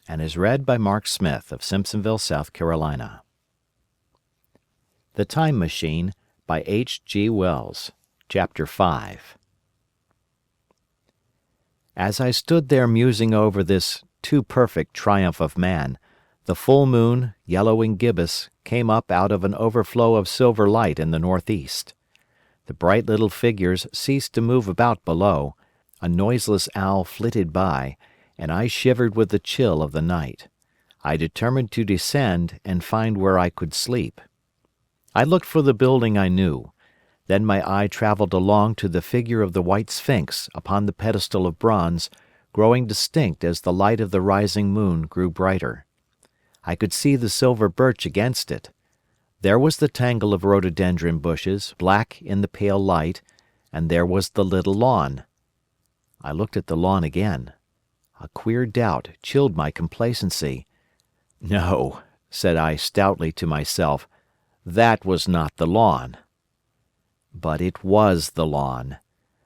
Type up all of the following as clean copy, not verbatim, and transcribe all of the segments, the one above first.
and is read by Mark Smith of Simpsonville, South Carolina. The Time Machine by H.G-Wells. Chapter 5. As I stood there musing over this too perfect triumph of man, the full moon, yellow and gibbous, came up out of an overflow of silver light in the northeast. The bright little figures ceased to move about below, a noiseless owl flitted by, and I shivered with the chill of the night. I determined to descend and find where I could sleep. I looked for the building I knew. Then my eye traveled along to the figure of the white sphinx upon the pedestal of bronze, growing distinct as the light of the rising moon grew brighter. I could see the silver birch against it. There was the tangle of rhododendron bushes, black in the pale light, and there was the little lawn. I looked at the lawn again. A queer doubt chilled my complacency. No, said I stoutly to myself, that was not the lawn. But it was the lawn,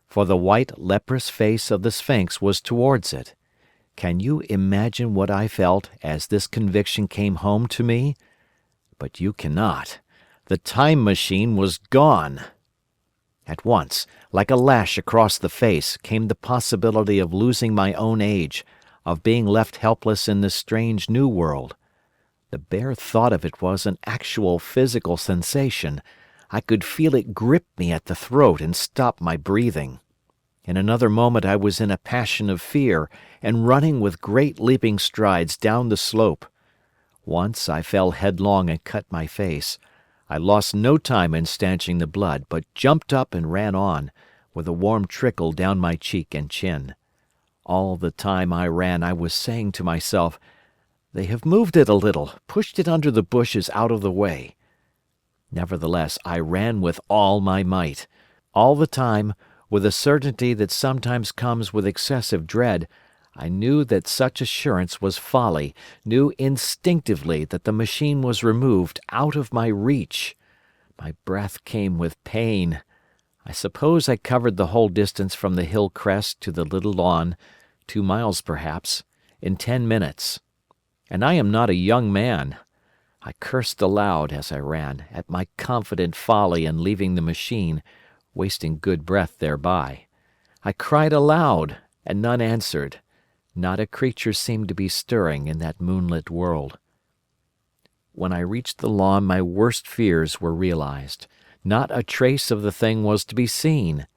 for the white leprous face of the sphinx was towards it. Can you imagine what I felt as this conviction came home to me? But you cannot. The Time Machine was gone. At once, like a lash across the face, came the possibility of losing my own age, of being left helpless in this strange new world. The bare thought of it was an actual physical sensation. I could feel it grip me at the throat and stop my breathing. In another moment I was in a passion of fear, and running with great leaping strides down the slope. Once I fell headlong and cut my face. I lost no time in stanching the blood, but jumped up and ran on, with a warm trickle down my cheek and chin. All the time I ran I was saying to myself, "They have moved it a little, pushed it under the bushes out of the way." Nevertheless, I ran with all my might. All the time, with a certainty that sometimes comes with excessive dread, I knew that such assurance was folly, knew instinctively that the machine was removed out of my reach. My breath came with pain. I suppose I covered the whole distance from the hill crest to the little lawn, 2 miles perhaps, in 10 minutes. And I am not a young man. I cursed aloud as I ran, at my confident folly in leaving the machine, wasting good breath thereby. I cried aloud, and none answered. Not a creature seemed to be stirring in that moonlit world. When I reached the lawn my worst fears were realized. Not a trace of the thing was to be seen.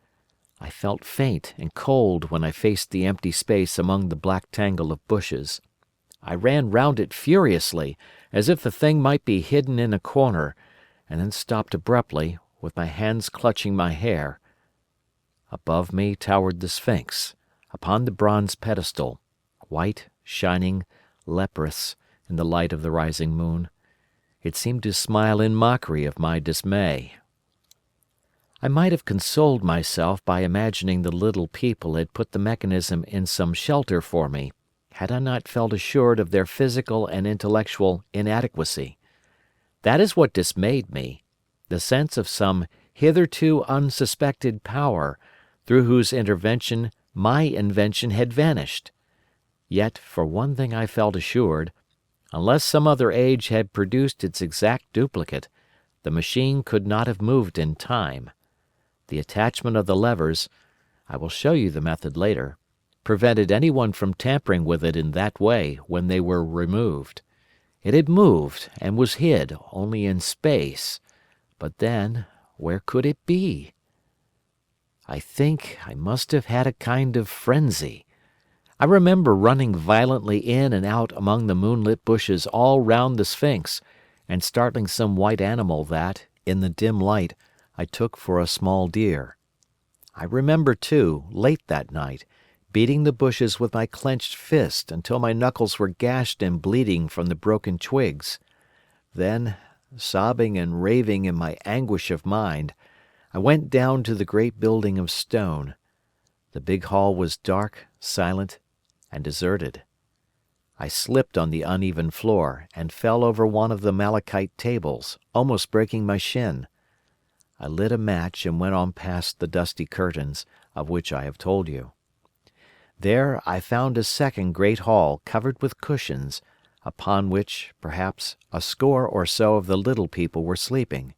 I felt faint and cold when I faced the empty space among the black tangle of bushes. I ran round it furiously, as if the thing might be hidden in a corner, and then stopped abruptly, with my hands clutching my hair. Above me towered the sphinx, upon the bronze pedestal, white, shining, leprous, in the light of the rising moon. It seemed to smile in mockery of my dismay. I might have consoled myself by imagining the little people had put the mechanism in some shelter for me, had I not felt assured of their physical and intellectual inadequacy. That is what dismayed me, the sense of some hitherto unsuspected power, through whose intervention my invention had vanished. Yet, for one thing I felt assured, unless some other age had produced its exact duplicate, the machine could not have moved in time. The attachment of the levers—I will show you the method later—prevented anyone from tampering with it in that way when they were removed. It had moved and was hid only in space, but then, where could it be? I think I must have had a kind of frenzy. I remember running violently in and out among the moonlit bushes all round the sphinx, and startling some white animal that, in the dim light, I took for a small deer. I remember, too, late that night, beating the bushes with my clenched fist until my knuckles were gashed and bleeding from the broken twigs. Then, sobbing and raving in my anguish of mind, I went down to the great building of stone. The big hall was dark, silent, and deserted. I slipped on the uneven floor and fell over one of the malachite tables, almost breaking my shin. I lit a match and went on past the dusty curtains, of which I have told you. There I found a second great hall covered with cushions, upon which, perhaps, a score or so of the little people were sleeping.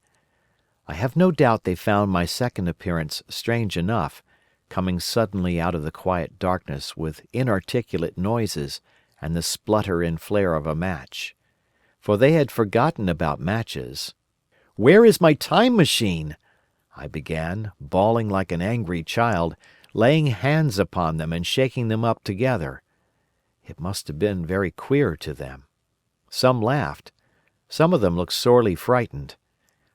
I have no doubt they found my second appearance strange enough, coming suddenly out of the quiet darkness with inarticulate noises and the splutter and flare of a match. For they had forgotten about matches. "Where is my time machine?" I began, bawling like an angry child, laying hands upon them and shaking them up together. It must have been very queer to them. Some laughed. Some of them looked sorely frightened.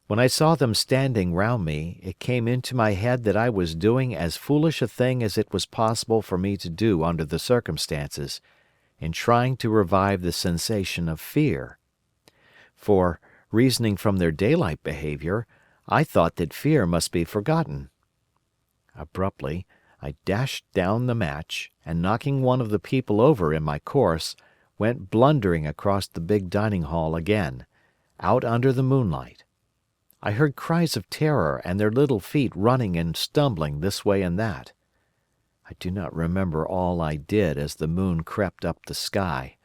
When I saw them standing round me, it came into my head that I was doing as foolish a thing as it was possible for me to do under the circumstances, in trying to revive the sensation of fear. For, reasoning from their daylight behaviour, I thought that fear must be forgotten. Abruptly, I dashed down the match, and knocking one of the people over in my course, went blundering across the big dining hall again, out under the moonlight. I heard cries of terror and their little feet running and stumbling this way and that. I do not remember all I did as the moon crept up the sky.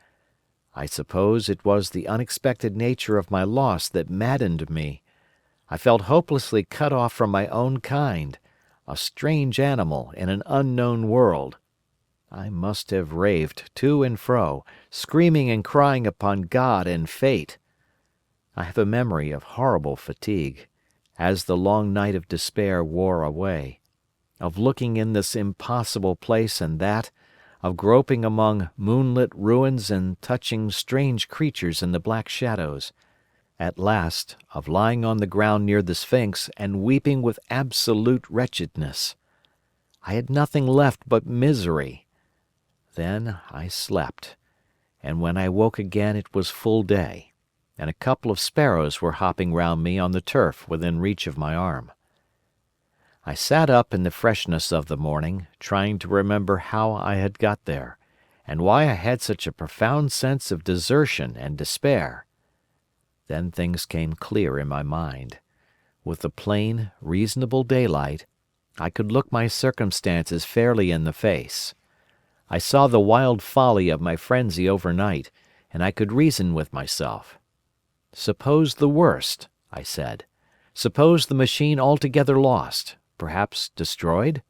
I suppose it was the unexpected nature of my loss that maddened me. I felt hopelessly cut off from my own kind, a strange animal in an unknown world. I must have raved to and fro, screaming and crying upon God and fate. I have a memory of horrible fatigue, as the long night of despair wore away, of looking in this impossible place and that, of groping among moonlit ruins and touching strange creatures in the black shadows, at last of lying on the ground near the Sphinx and weeping with absolute wretchedness. I had nothing left but misery. Then I slept, and when I woke again it was full day, and a couple of sparrows were hopping round me on the turf within reach of my arm. I sat up in the freshness of the morning, trying to remember how I had got there, and why I had such a profound sense of desertion and despair. Then things came clear in my mind. With the plain, reasonable daylight, I could look my circumstances fairly in the face. I saw the wild folly of my frenzy overnight, and I could reason with myself. Suppose the worst, I said. Suppose the machine altogether lost, perhaps destroyed?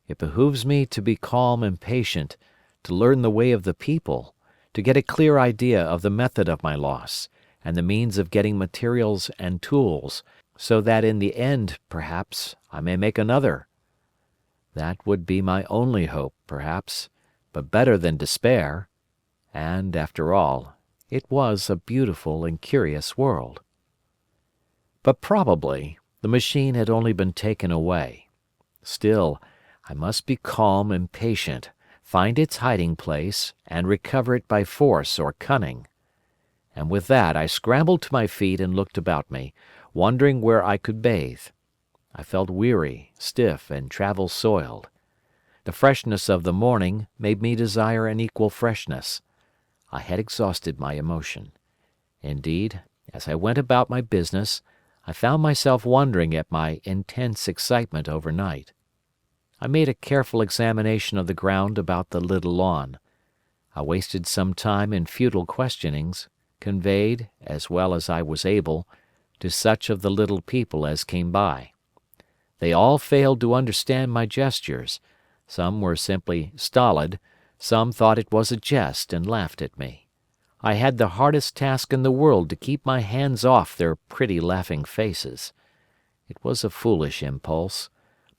It behooves me to be calm and patient, to learn the way of the people, to get a clear idea of the method of my loss, and the means of getting materials and tools, so that in the end, perhaps, I may make another. That would be my only hope, perhaps, but better than despair. And, after all, it was a beautiful and curious world. But probably the machine had only been taken away. Still, I must be calm and patient, find its hiding place, and recover it by force or cunning. And with that I scrambled to my feet and looked about me, wondering where I could bathe. I felt weary, stiff, and travel-soiled. The freshness of the morning made me desire an equal freshness. I had exhausted my emotion. Indeed, as I went about my business, I found myself wondering at my intense excitement overnight. I made a careful examination of the ground about the little lawn. I wasted some time in futile questionings, conveyed, as well as I was able, to such of the little people as came by. They all failed to understand my gestures. Some were simply stolid, some thought it was a jest and laughed at me. I had the hardest task in the world to keep my hands off their pretty laughing faces. It was a foolish impulse,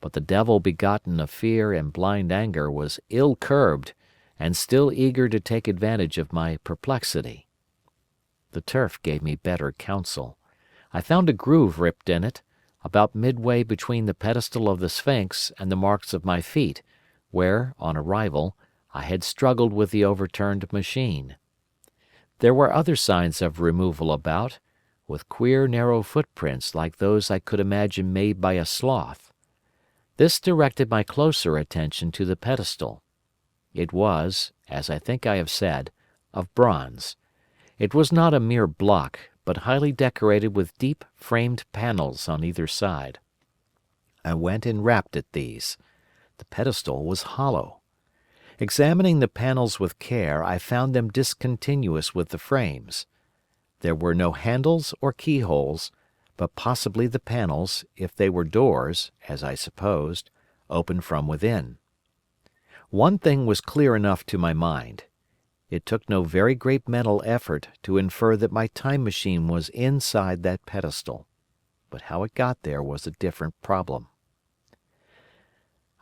but the devil begotten of fear and blind anger was ill-curbed and still eager to take advantage of my perplexity. The turf gave me better counsel. I found a groove ripped in it, about midway between the pedestal of the Sphinx and the marks of my feet, where, on arrival, I had struggled with the overturned machine. There were other signs of removal about, with queer narrow footprints like those I could imagine made by a sloth. This directed my closer attention to the pedestal. It was, as I think I have said, of bronze. It was not a mere block, but highly decorated with deep framed panels on either side. I went and rapped at these. The pedestal was hollow. Examining the panels with care, I found them discontinuous with the frames. There were no handles or keyholes, but possibly the panels, if they were doors, as I supposed, opened from within. One thing was clear enough to my mind. It took no very great mental effort to infer that my time machine was inside that pedestal. But how it got there was a different problem.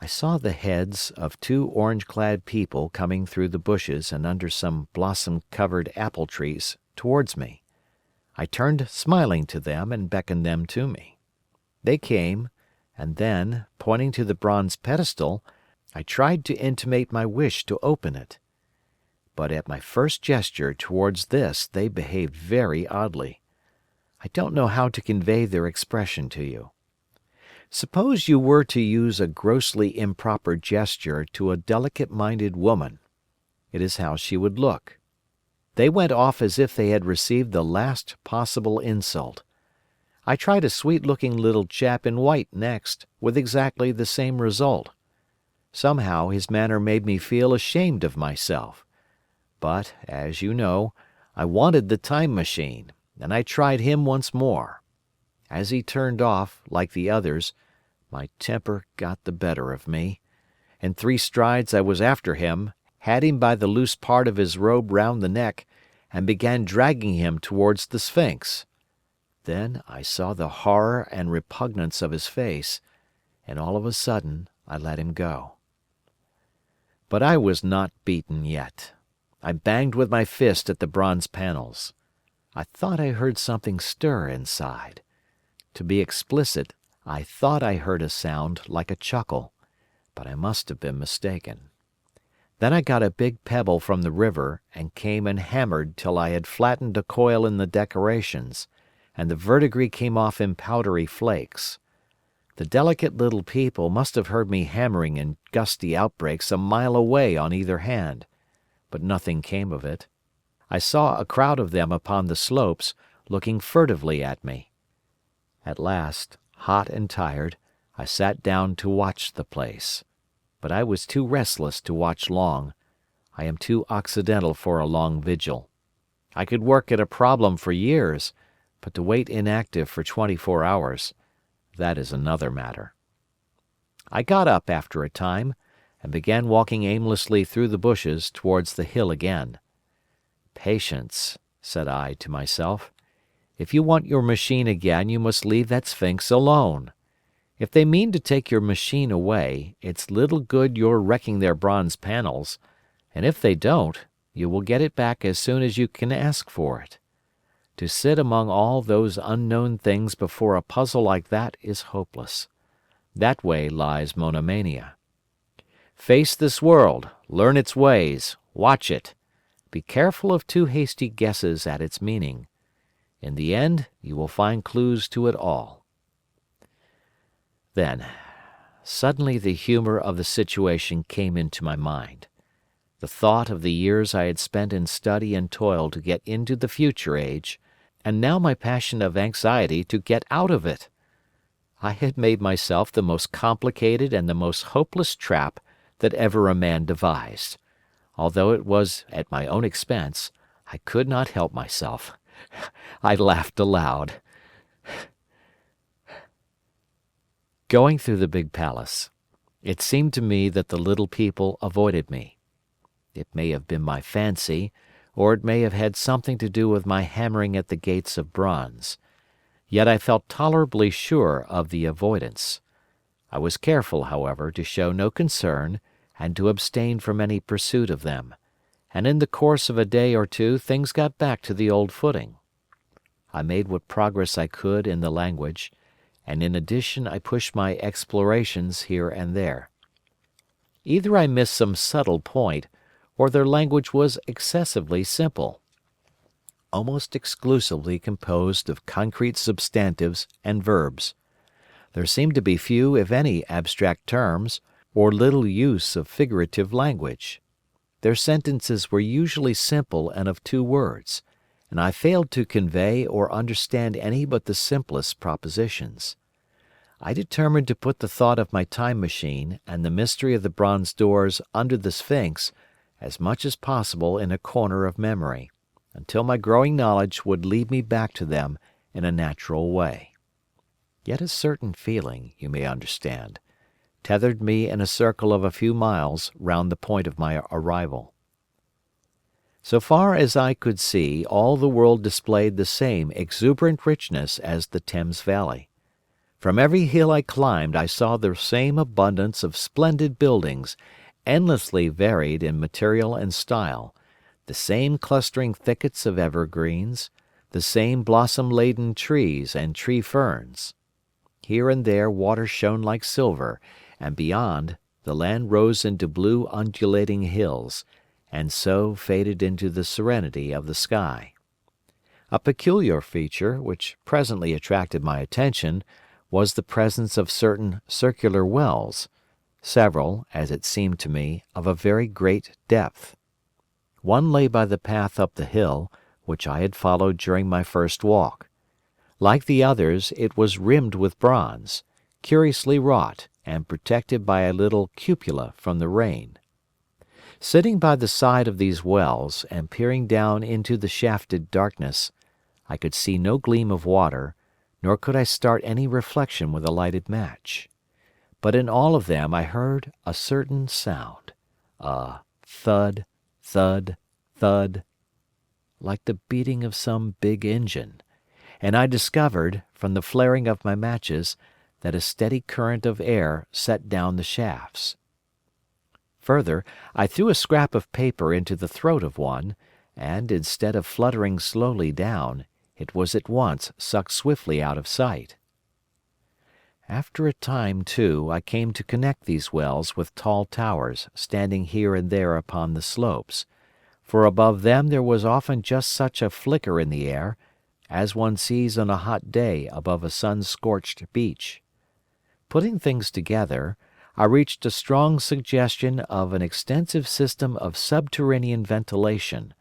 I saw the heads of 2 orange-clad people coming through the bushes and under some blossom-covered apple trees towards me. I turned smiling to them and beckoned them to me. They came, and then, pointing to the bronze pedestal, I tried to intimate my wish to open it. But at my first gesture towards this they behaved very oddly. I don't know how to convey their expression to you. Suppose you were to use a grossly improper gesture to a delicate-minded woman. It is how she would look. They went off as if they had received the last possible insult. I tried a sweet-looking little chap in white next, with exactly the same result. Somehow his manner made me feel ashamed of myself. But, as you know, I wanted the time machine, and I tried him once more. As he turned off, like the others, my temper got the better of me. In 3 strides I was after him, had him by the loose part of his robe round the neck, and began dragging him towards the Sphinx. Then I saw the horror and repugnance of his face, and all of a sudden I let him go. But I was not beaten yet. I banged with my fist at the bronze panels. I thought I heard something stir inside. To be explicit, I thought I heard a sound like a chuckle, but I must have been mistaken. Then I got a big pebble from the river and came and hammered till I had flattened a coil in the decorations, and the verdigris came off in powdery flakes. The delicate little people must have heard me hammering in gusty outbreaks a mile away on either hand, but nothing came of it. I saw a crowd of them upon the slopes, looking furtively at me. At last, hot and tired, I sat down to watch the place. But I was too restless to watch long. I am too occidental for a long vigil. I could work at a problem for years, but to wait inactive for 24 hours, that is another matter. I got up after a time, and began walking aimlessly through the bushes towards the hill again. "Patience," said I to myself. "If you want your machine again, you must leave that Sphinx alone. If they mean to take your machine away, it's little good your wrecking their bronze panels, and if they don't, you will get it back as soon as you can ask for it. To sit among all those unknown things before a puzzle like that is hopeless. That way lies monomania. Face this world, learn its ways, watch it. Be careful of too hasty guesses at its meaning. In the end you will find clues to it all." Then, suddenly the humor of the situation came into my mind. The thought of the years I had spent in study and toil to get into the future age, and now my passion of anxiety to get out of it. I had made myself the most complicated and the most hopeless trap that ever a man devised. Although it was at my own expense, I could not help myself. I laughed aloud. Going through the big palace, it seemed to me that the little people avoided me. It may have been my fancy, or it may have had something to do with my hammering at the gates of bronze. Yet I felt tolerably sure of the avoidance. I was careful, however, to show no concern and to abstain from any pursuit of them, and in the course of a day or two things got back to the old footing. I made what progress I could in the language, and in addition I pushed my explorations here and there. Either I missed some subtle point, or their language was excessively simple, almost exclusively composed of concrete substantives and verbs. There seemed to be few, if any, abstract terms, or little use of figurative language. Their sentences were usually simple and of 2 words, and I failed to convey or understand any but the simplest propositions. I determined to put the thought of my time machine and the mystery of the bronze doors under the Sphinx as much as possible in a corner of memory, until my growing knowledge would lead me back to them in a natural way. Yet a certain feeling, you may understand, tethered me in a circle of a few miles round the point of my arrival. So far as I could see, all the world displayed the same exuberant richness as the Thames Valley. From every hill I climbed I saw the same abundance of splendid buildings, endlessly varied in material and style, the same clustering thickets of evergreens, the same blossom-laden trees and tree ferns. Here and there water shone like silver, and beyond, the land rose into blue undulating hills, and so faded into the serenity of the sky. A peculiar feature, which presently attracted my attention, was the presence of certain circular wells, several, as it seemed to me, of a very great depth. One lay by the path up the hill, which I had followed during my first walk. Like the others, it was rimmed with bronze, curiously wrought, and protected by a little cupola from the rain. Sitting by the side of these wells, and peering down into the shafted darkness, I could see no gleam of water, nor could I start any reflection with a lighted match. But in all of them I heard a certain sound, a thud, thud, thud, like the beating of some big engine, and I discovered, from the flaring of my matches, that a steady current of air set down the shafts. Further, I threw a scrap of paper into the throat of one, and, instead of fluttering slowly down, it was at once sucked swiftly out of sight. After a time, too, I came to connect these wells with tall towers standing here and there upon the slopes, for above them there was often just such a flicker in the air as one sees on a hot day above a sun-scorched beach. Putting things together, I reached a strong suggestion of an extensive system of subterranean ventilation,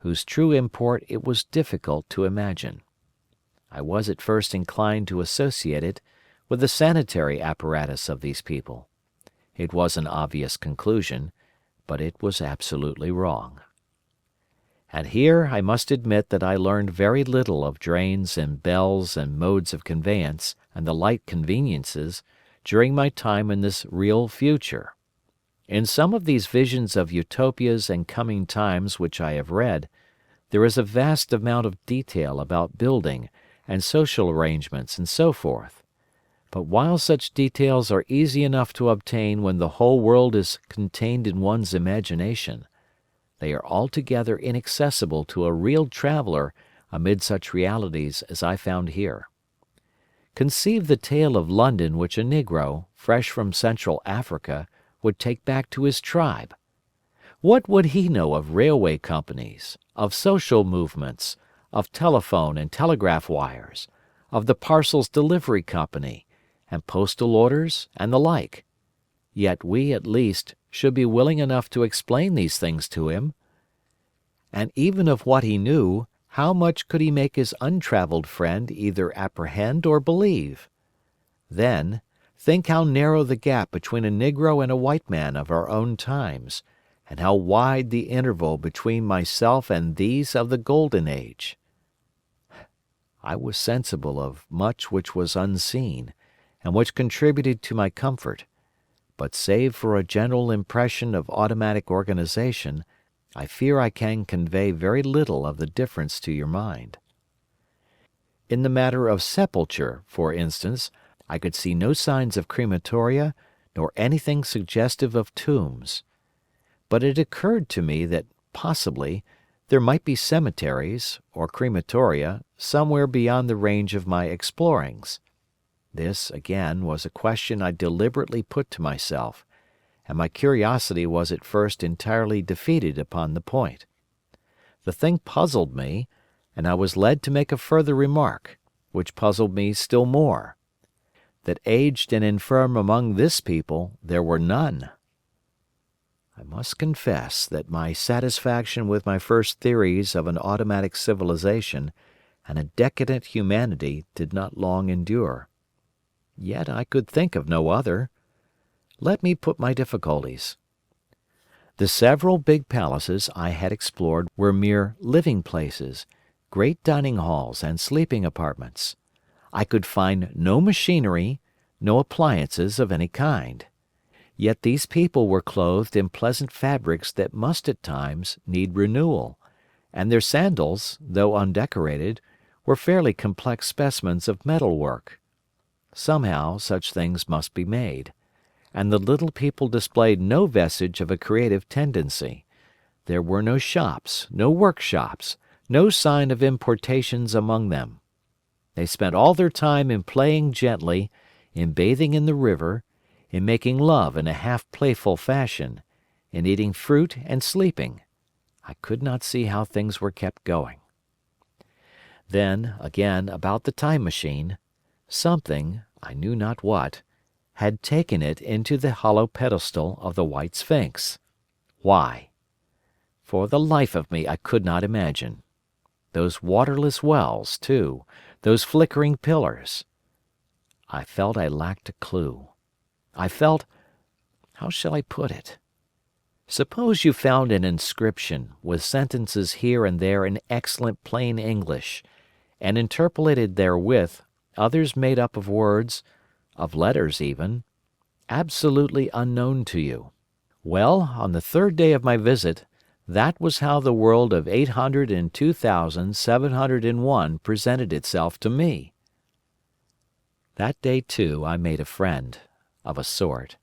whose true import it was difficult to imagine. I was at first inclined to associate it with the sanitary apparatus of these people. It was an obvious conclusion, but it was absolutely wrong. And here I must admit that I learned very little of drains and bells and modes of conveyance and the like conveniences during my time in this real future. In some of these visions of utopias and coming times which I have read, there is a vast amount of detail about building and social arrangements and so forth. But while such details are easy enough to obtain when the whole world is contained in one's imagination, they are altogether inaccessible to a real traveller amid such realities as I found here. Conceive the tale of London which a negro, fresh from Central Africa, would take back to his tribe. What would he know of railway companies, of social movements, of telephone and telegraph wires, of the parcels delivery company, and postal orders, and the like? Yet we, at least, should be willing enough to explain these things to him. And even of what he knew, how much could he make his untravelled friend either apprehend or believe? Then, think how narrow the gap between a negro and a white man of our own times, and how wide the interval between myself and these of the Golden Age. I was sensible of much which was unseen, and which contributed to my comfort, but save for a general impression of automatic organization, I fear I can convey very little of the difference to your mind. In the matter of sepulture, for instance, I could see no signs of crematoria, nor anything suggestive of tombs. But it occurred to me that, possibly, there might be cemeteries, or crematoria, somewhere beyond the range of my explorings. This, again, was a question I deliberately put to myself, and my curiosity was at first entirely defeated upon the point. The thing puzzled me, and I was led to make a further remark, which puzzled me still more: that aged and infirm among this people there were none. I must confess that my satisfaction with my first theories of an automatic civilization and a decadent humanity did not long endure. Yet I could think of no other. Let me put my difficulties. The several big palaces I had explored were mere living places, great dining halls and sleeping apartments. I could find no machinery, no appliances of any kind. Yet these people were clothed in pleasant fabrics that must at times need renewal, and their sandals, though undecorated, were fairly complex specimens of metalwork. Somehow such things must be made, and the little people displayed no vestige of a creative tendency. There were no shops, no workshops, no sign of importations among them. They spent all their time in playing gently, in bathing in the river, in making love in a half-playful fashion, in eating fruit and sleeping. I could not see how things were kept going. Then, again, about the time machine, something, I knew not what, had taken it into the hollow pedestal of the White Sphinx. Why? For the life of me I could not imagine. Those waterless wells, too, those flickering pillars. I felt I lacked a clue. I felt—how shall I put it? Suppose you found an inscription with sentences here and there in excellent plain English, and interpolated therewith others made up of words, of letters even, absolutely unknown to you. Well, on the third day of my visit, that was how the world of 802,701 presented itself to me. That day, too, I made a friend, of a sort.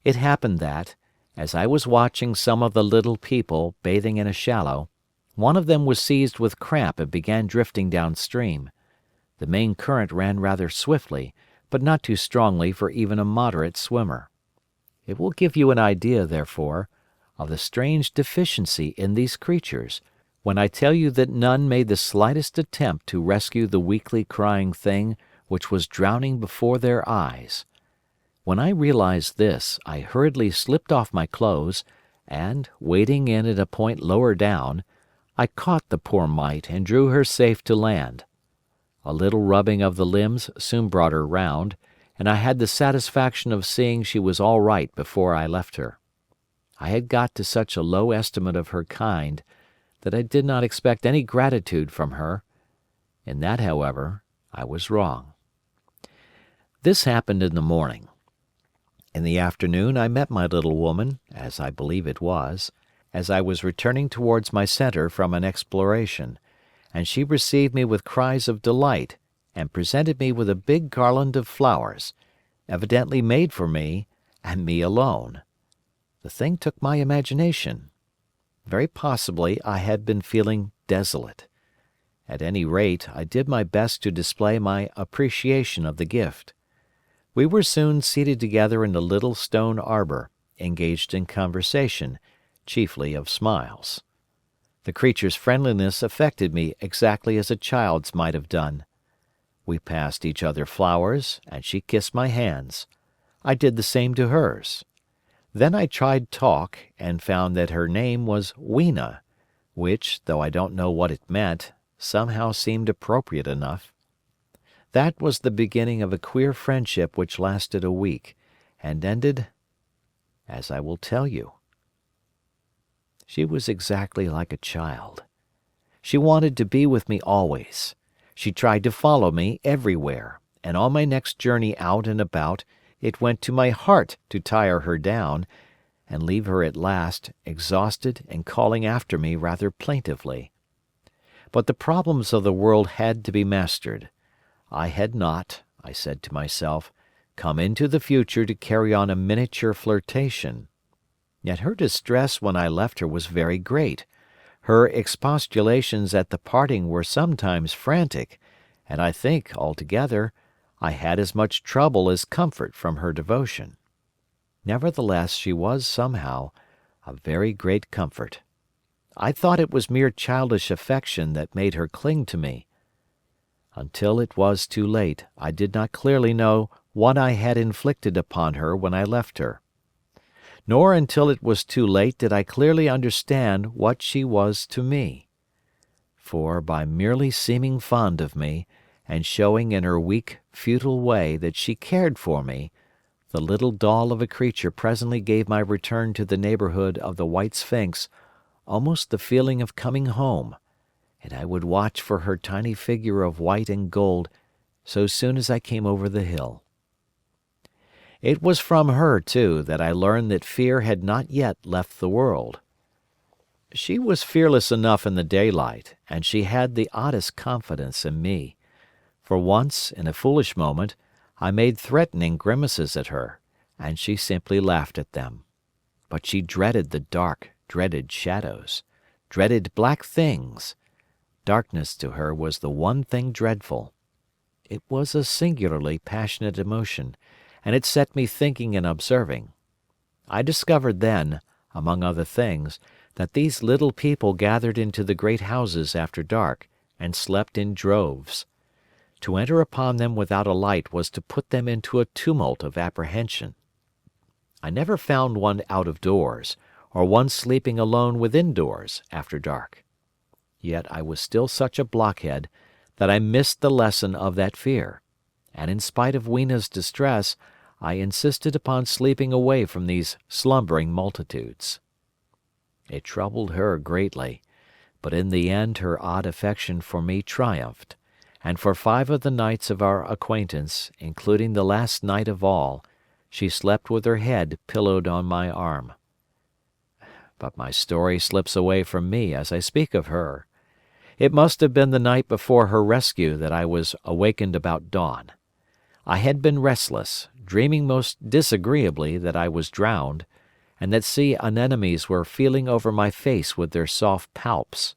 It happened that, as I was watching some of the little people bathing in a shallow, one of them was seized with cramp and began drifting downstream. The main current ran rather swiftly, but not too strongly for even a moderate swimmer. It will give you an idea, therefore, of the strange deficiency in these creatures, when I tell you that none made the slightest attempt to rescue the weakly crying thing which was drowning before their eyes. When I realized this, I hurriedly slipped off my clothes, and, wading in at a point lower down, I caught the poor mite and drew her safe to land. A little rubbing of the limbs soon brought her round, and I had the satisfaction of seeing she was all right before I left her. I had got to such a low estimate of her kind that I did not expect any gratitude from her. In that, however, I was wrong. This happened in the morning. In the afternoon I met my little woman, as I believe it was, as I was returning towards my centre from an exploration, and she received me with cries of delight and presented me with a big garland of flowers, evidently made for me, and me alone. The thing took my imagination. Very possibly I had been feeling desolate. At any rate, I did my best to display my appreciation of the gift. We were soon seated together in a little stone arbor, engaged in conversation, chiefly of smiles. The creature's friendliness affected me exactly as a child's might have done. We passed each other flowers, and she kissed my hands. I did the same to hers. Then I tried talk, and found that her name was Wena, which, though I don't know what it meant, somehow seemed appropriate enough. That was the beginning of a queer friendship which lasted a week, and ended as I will tell you. She was exactly like a child. She wanted to be with me always. She tried to follow me everywhere, and on my next journey out and about it went to my heart to tire her down, and leave her at last, exhausted and calling after me rather plaintively. But the problems of the world had to be mastered. I had not, I said to myself, come into the future to carry on a miniature flirtation. Yet her distress when I left her was very great. Her expostulations at the parting were sometimes frantic, and I think, altogether, I had as much trouble as comfort from her devotion. Nevertheless, she was, somehow, a very great comfort. I thought it was mere childish affection that made her cling to me. Until it was too late, I did not clearly know what I had inflicted upon her when I left her. Nor until it was too late did I clearly understand what she was to me. For, by merely seeming fond of me, and showing in her weak, futile way that she cared for me, the little doll of a creature presently gave my return to the neighbourhood of the White Sphinx almost the feeling of coming home, and I would watch for her tiny figure of white and gold so soon as I came over the hill. It was from her, too, that I learned that fear had not yet left the world. She was fearless enough in the daylight, and she had the oddest confidence in me. For once, in a foolish moment, I made threatening grimaces at her, and she simply laughed at them. But she dreaded the dark, dreaded shadows, dreaded black things. Darkness to her was the one thing dreadful. It was a singularly passionate emotion, and it set me thinking and observing. I discovered then, among other things, that these little people gathered into the great houses after dark, and slept in droves. To enter upon them without a light was to put them into a tumult of apprehension. I never found one out of doors, or one sleeping alone within doors after dark. Yet I was still such a blockhead that I missed the lesson of that fear, and in spite of Wena's distress, I insisted upon sleeping away from these slumbering multitudes. It troubled her greatly, but in the end her odd affection for me triumphed, and for 5 of the nights of our acquaintance, including the last night of all, she slept with her head pillowed on my arm. But my story slips away from me as I speak of her. It must have been the night before her rescue that I was awakened about dawn. I had been restless, dreaming most disagreeably that I was drowned, and that sea anemones were feeling over my face with their soft palps.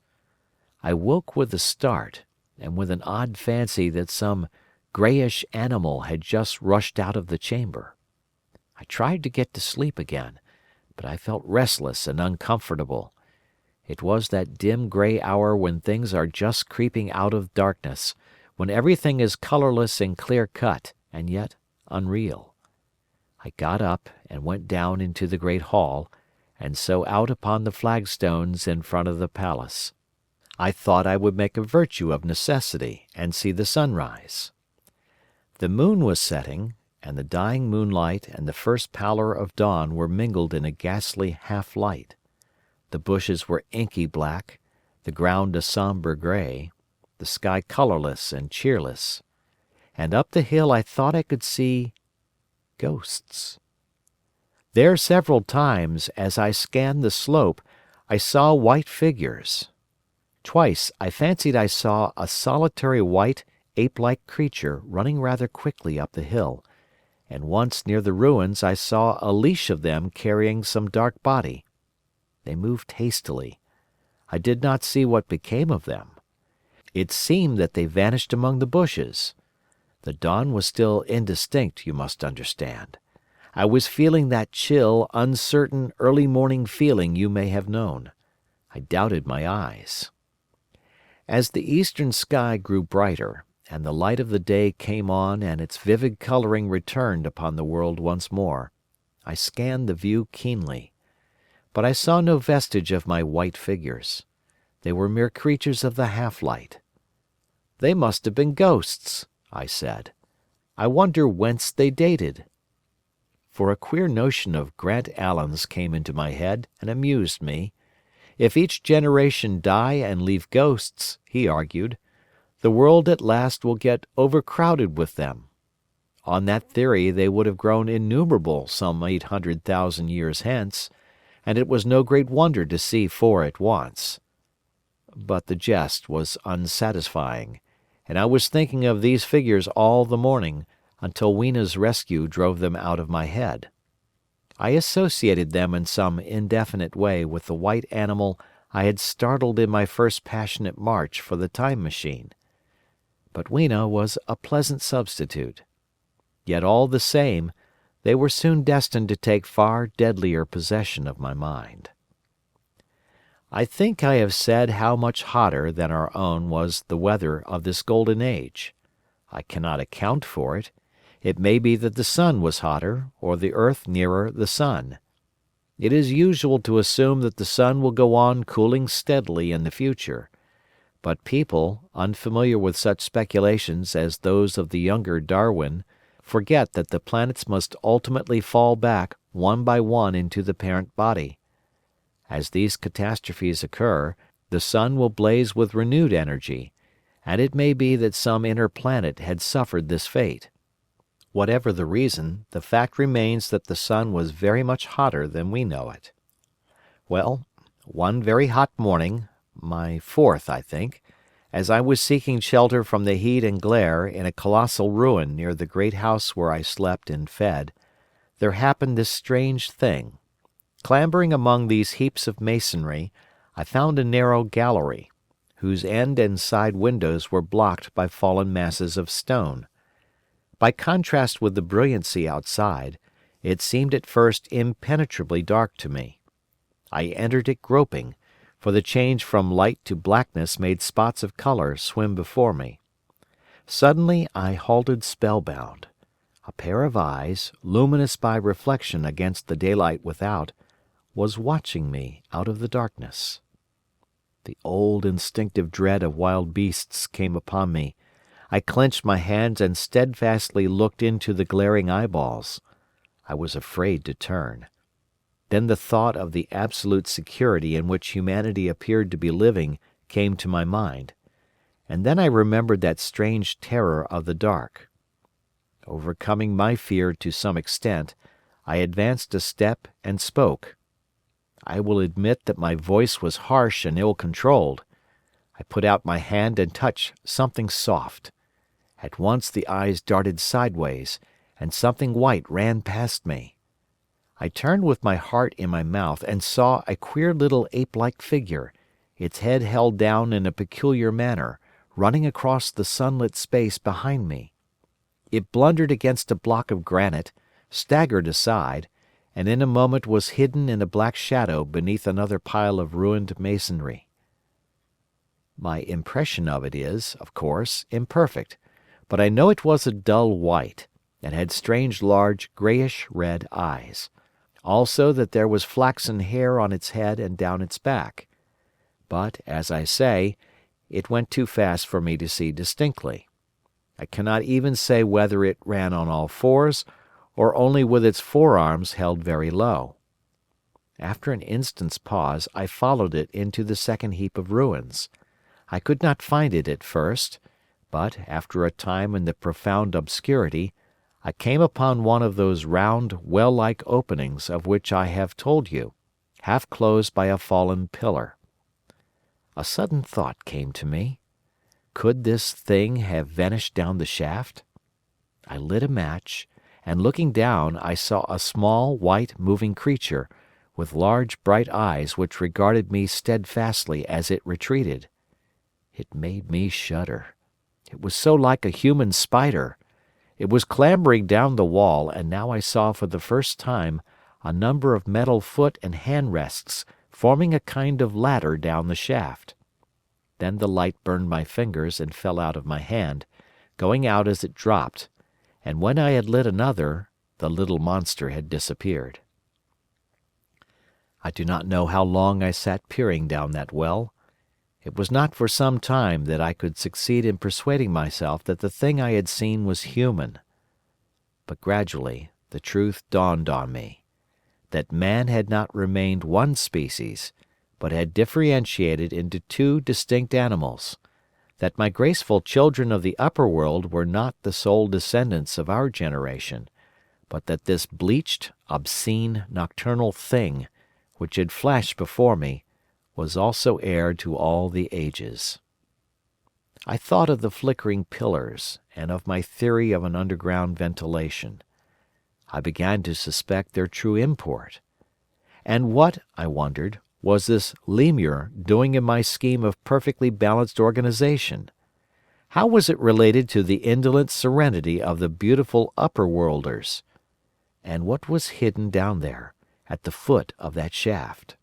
I woke with a start, and with an odd fancy that some greyish animal had just rushed out of the chamber. I tried to get to sleep again, but I felt restless and uncomfortable. It was that dim grey hour when things are just creeping out of darkness, when everything is colourless and clear-cut, and yet unreal. I got up and went down into the great hall, and so out upon the flagstones in front of the palace. I thought I would make a virtue of necessity and see the sunrise. The moon was setting, and the dying moonlight and the first pallor of dawn were mingled in a ghastly half-light. The bushes were inky black, the ground a sombre grey, the sky colourless and cheerless. And up the hill I thought I could see ghosts. There several times, as I scanned the slope, I saw white figures. Twice I fancied I saw a solitary white, ape-like creature running rather quickly up the hill, and once near the ruins I saw a leash of them carrying some dark body. They moved hastily. I did not see what became of them. It seemed that they vanished among the bushes. The dawn was still indistinct, you must understand. I was feeling that chill, uncertain, early morning feeling you may have known. I doubted my eyes. As the eastern sky grew brighter, and the light of the day came on and its vivid colouring returned upon the world once more, I scanned the view keenly. But I saw no vestige of my white figures. They were mere creatures of the half-light. They must have been ghosts, I said. I wonder whence they dated. For a queer notion of Grant Allen's came into my head and amused me. If each generation die and leave ghosts, he argued, the world at last will get overcrowded with them. On that theory they would have grown innumerable some 800,000 years hence, and it was no great wonder to see 4 at once. But the jest was unsatisfying, and I was thinking of these figures all the morning, until Wena's rescue drove them out of my head. I associated them in some indefinite way with the white animal I had startled in my first passionate march for the time machine. But Wena was a pleasant substitute. Yet all the same, they were soon destined to take far deadlier possession of my mind. I think I have said how much hotter than our own was the weather of this golden age. I cannot account for it. It may be that the sun was hotter, or the earth nearer the sun. It is usual to assume that the sun will go on cooling steadily in the future, But people, unfamiliar with such speculations as those of the younger Darwin, forget that the planets must ultimately fall back one by one into the parent body. As these catastrophes occur, the sun will blaze with renewed energy, and it may be that some inner planet had suffered this fate. Whatever the reason, the fact remains that the sun was very much hotter than we know it. Well, one very hot morning, my fourth, I think, as I was seeking shelter from the heat and glare in a colossal ruin near the great house where I slept and fed, there happened this strange thing. Clambering among these heaps of masonry, I found a narrow gallery, whose end and side windows were blocked by fallen masses of stone. By contrast with the brilliancy outside, it seemed at first impenetrably dark to me. I entered it groping, for the change from light to blackness made spots of color swim before me. Suddenly I halted spellbound. A pair of eyes, luminous by reflection against the daylight without, was watching me out of the darkness. The old instinctive dread of wild beasts came upon me. I clenched my hands and steadfastly looked into the glaring eyeballs. I was afraid to turn. Then the thought of the absolute security in which humanity appeared to be living came to my mind, and then I remembered that strange terror of the dark. Overcoming my fear to some extent, I advanced a step and spoke. I will admit that my voice was harsh and ill-controlled. I put out my hand and touched something soft. At once the eyes darted sideways, and something white ran past me. I turned with my heart in my mouth and saw a queer little ape-like figure, its head held down in a peculiar manner, running across the sunlit space behind me. It blundered against a block of granite, staggered aside, and in a moment was hidden in a black shadow beneath another pile of ruined masonry. My impression of it is, of course, imperfect, but I know it was a dull white, and had strange large greyish-red eyes. Also that there was flaxen hair on its head and down its back. But, as I say, it went too fast for me to see distinctly. I cannot even say whether it ran on all fours, or only with its forearms held very low. After an instant's pause, I followed it into the second heap of ruins. I could not find it at first, but, after a time in the profound obscurity, I came upon one of those round, well-like openings of which I have told you, half closed by a fallen pillar. A sudden thought came to me. Could this thing have vanished down the shaft? I lit a match, and looking down I saw a small, white, moving creature, with large, bright eyes which regarded me steadfastly as it retreated. It made me shudder. It was so like a human spider. It was clambering down the wall, and now I saw for the first time a number of metal foot and hand rests forming a kind of ladder down the shaft. Then the light burned my fingers and fell out of my hand, going out as it dropped, and when I had lit another, the little monster had disappeared. I do not know how long I sat peering down that well. It was not for some time that I could succeed in persuading myself that the thing I had seen was human. But gradually the truth dawned on me, that man had not remained one species, but had differentiated into two distinct animals, that my graceful children of the upper world were not the sole descendants of our generation, but that this bleached, obscene, nocturnal thing, which had flashed before me, was also heir to all the ages. I thought of the flickering pillars, and of my theory of an underground ventilation. I began to suspect their true import. And what, I wondered, was this lemur doing in my scheme of perfectly balanced organization? How was it related to the indolent serenity of the beautiful upper-worlders? And what was hidden down there, at the foot of that shaft?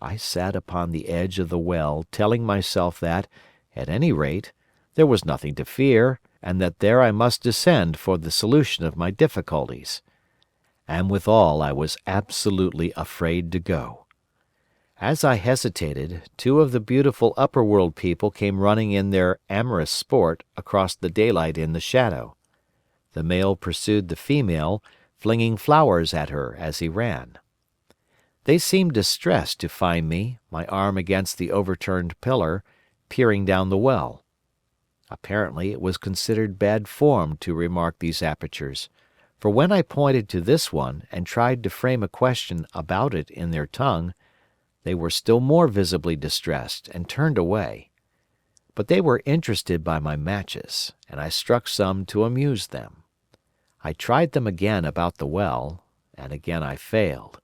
I sat upon the edge of the well telling myself that, at any rate, there was nothing to fear, and that there I must descend for the solution of my difficulties. And withal I was absolutely afraid to go. As I hesitated, two of the beautiful upper-world people came running in their amorous sport across the daylight in the shadow. The male pursued the female, flinging flowers at her as he ran. They seemed distressed to find me, my arm against the overturned pillar, peering down the well. Apparently it was considered bad form to remark these apertures, for when I pointed to this one and tried to frame a question about it in their tongue, they were still more visibly distressed and turned away. But they were interested by my matches, and I struck some to amuse them. I tried them again about the well, and again I failed.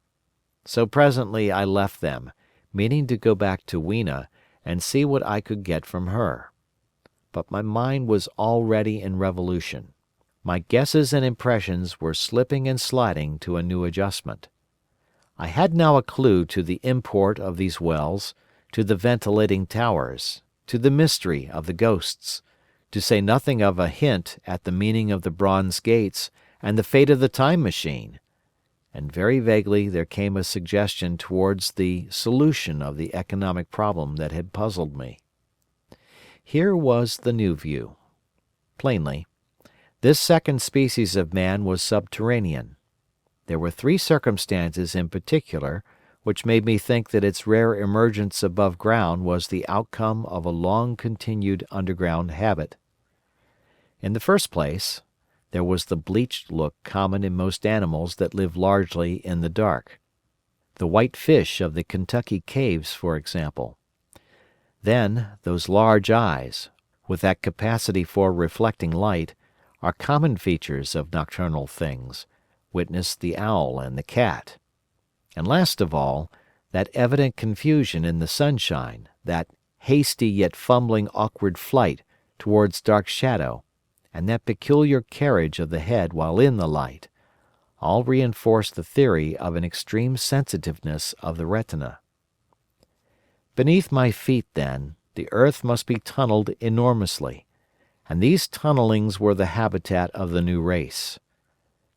So presently I left them, meaning to go back to Wena and see what I could get from her. But my mind was already in revolution. My guesses and impressions were slipping and sliding to a new adjustment. I had now a clue to the import of these wells, to the ventilating towers, to the mystery of the ghosts, to say nothing of a hint at the meaning of the bronze gates and the fate of the time machine. And very vaguely there came a suggestion towards the solution of the economic problem that had puzzled me. Here was the new view. Plainly, this second species of man was subterranean. There were three circumstances in particular which made me think that its rare emergence above ground was the outcome of a long-continued underground habit. In the first place, there was the bleached look common in most animals that live largely in the dark. The white fish of the Kentucky caves, for example. Then, those large eyes, with that capacity for reflecting light, are common features of nocturnal things, witness the owl and the cat. And last of all, that evident confusion in the sunshine, that hasty yet fumbling awkward flight towards dark shadow, and that peculiar carriage of the head while in the light, all reinforce the theory of an extreme sensitiveness of the retina. Beneath my feet, then, the earth must be tunnelled enormously, and these tunnellings were the habitat of the new race.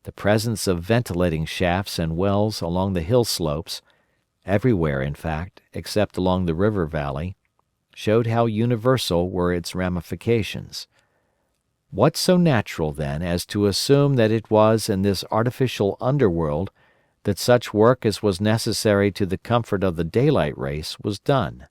The presence of ventilating shafts and wells along the hill slopes, everywhere in fact, except along the river valley, showed how universal were its ramifications. What so natural, then, as to assume that it was in this artificial underworld that such work as was necessary to the comfort of the daylight race was done?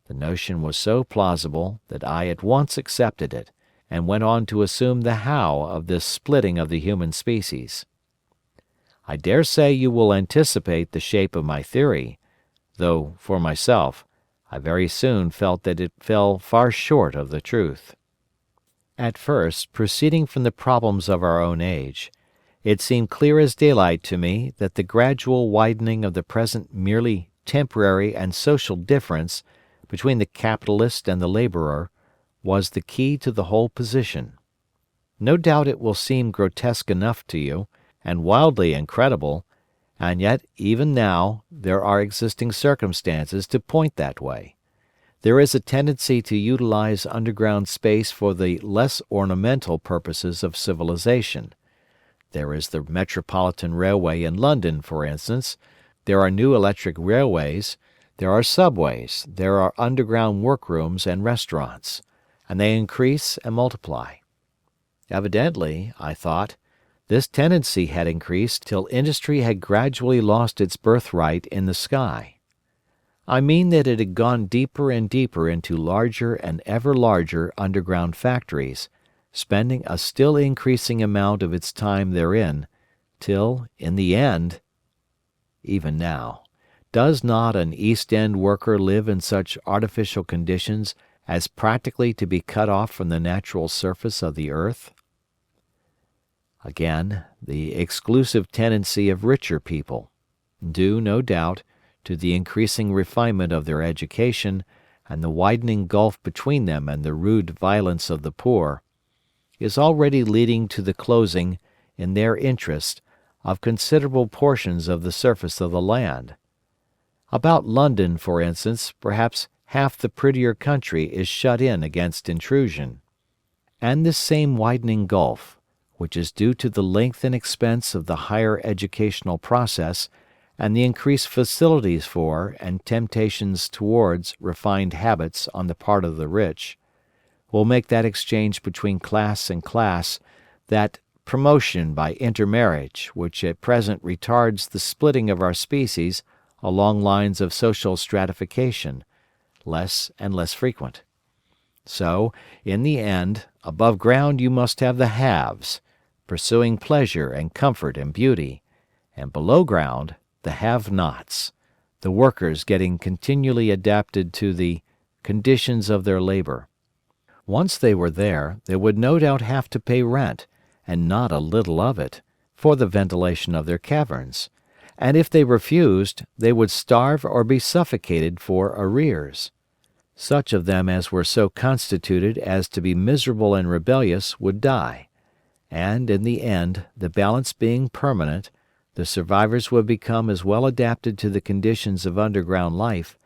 The notion was so plausible that I at once accepted it, and went on to assume the how of this splitting of the human species. I dare say you will anticipate the shape of my theory, though, for myself, I very soon felt that it fell far short of the truth. At first, proceeding from the problems of our own age, it seemed clear as daylight to me that the gradual widening of the present merely temporary and social difference between the capitalist and the laborer was the key to the whole position. No doubt it will seem grotesque enough to you, and wildly incredible, and yet even now there are existing circumstances to point that way. There is a tendency to utilize underground space for the less ornamental purposes of civilization. There is the Metropolitan Railway in London, for instance. There are new electric railways. There are subways. There are underground workrooms and restaurants, and they increase and multiply. Evidently, I thought, this tendency had increased till industry had gradually lost its birthright in the sky. I mean that it had gone deeper and deeper into larger and ever larger underground factories, spending a still increasing amount of its time therein, till, in the end, even now, does not an East End worker live in such artificial conditions as practically to be cut off from the natural surface of the earth? Again, the exclusive tendency of richer people, due, no doubt, to the increasing refinement of their education and the widening gulf between them and the rude violence of the poor, is already leading to the closing, in their interest, of considerable portions of the surface of the land. About London, for instance, perhaps half the prettier country is shut in against intrusion. And this same widening gulf, which is due to the length and expense of the higher educational process, and the increased facilities for and temptations towards refined habits on the part of the rich, will make that exchange between class and class, that promotion by intermarriage which at present retards the splitting of our species along lines of social stratification, less and less frequent. So, in the end, above ground you must have the haves, pursuing pleasure and comfort and beauty, and below ground the have-nots, the workers getting continually adapted to the conditions of their labor. Once they were there, they would no doubt have to pay rent, and not a little of it, for the ventilation of their caverns, and if they refused, they would starve or be suffocated for arrears. Such of them as were so constituted as to be miserable and rebellious would die, and, in the end, the balance being permanent, the survivors would become as well adapted to the conditions of underground life,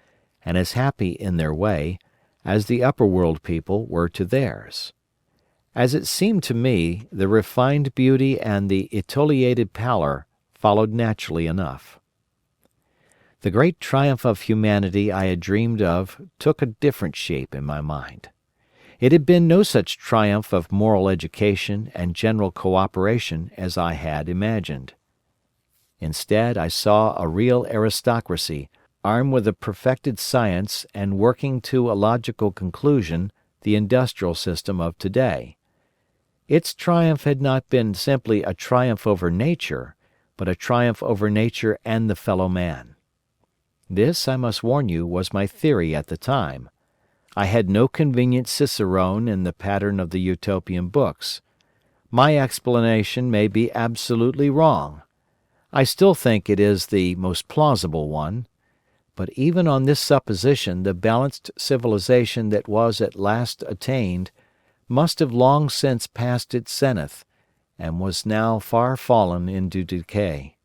and as happy in their way, as the upper world people were to theirs. As it seemed to me, the refined beauty and the etiolated pallor followed naturally enough. The great triumph of humanity I had dreamed of took a different shape in my mind. It had been no such triumph of moral education and general cooperation as I had imagined. Instead, I saw a real aristocracy, armed with a perfected science and working to a logical conclusion the industrial system of today. Its triumph had not been simply a triumph over nature, but a triumph over nature and the fellow man. This, I must warn you, was my theory at the time. I had no convenient cicerone in the pattern of the Utopian books. My explanation may be absolutely wrong. I still think it is the most plausible one. But even on this supposition the balanced civilization that was at last attained must have long since passed its zenith, and was now far fallen into decay.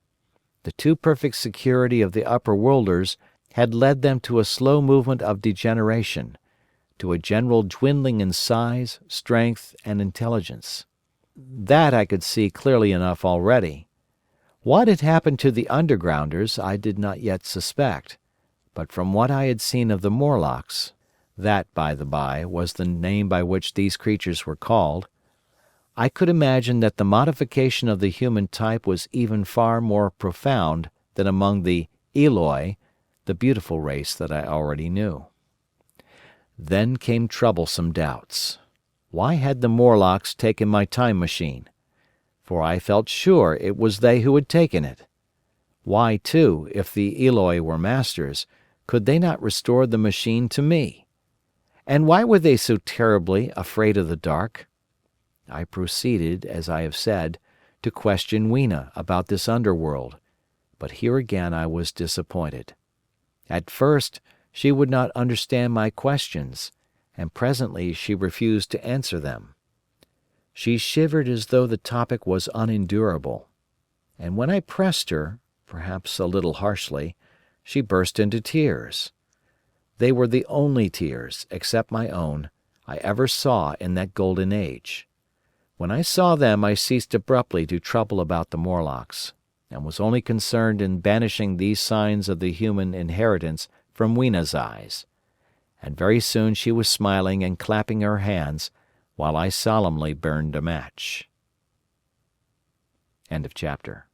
The too perfect security of the upper worlders had led them to a slow movement of degeneration, to a general dwindling in size, strength, and intelligence. That I could see clearly enough already. What had happened to the undergrounders I did not yet suspect, but from what I had seen of the Morlocks, that, by the by, was the name by which these creatures were called, I could imagine that the modification of the human type was even far more profound than among the Eloi, the beautiful race that I already knew. Then came troublesome doubts. Why had the Morlocks taken my time machine? For I felt sure it was they who had taken it. Why, too, if the Eloi were masters, could they not restore the machine to me? And why were they so terribly afraid of the dark? I proceeded, as I have said, to question Wena about this underworld, but here again I was disappointed. At first she would not understand my questions, and presently she refused to answer them. She shivered as though the topic was unendurable, and when I pressed her, perhaps a little harshly, she burst into tears. They were the only tears, except my own, I ever saw in that golden age. When I saw them I ceased abruptly to trouble about the Morlocks, and was only concerned in banishing these signs of the human inheritance from Wena's eyes. And very soon she was smiling and clapping her hands, while I solemnly burned a match. End of chapter.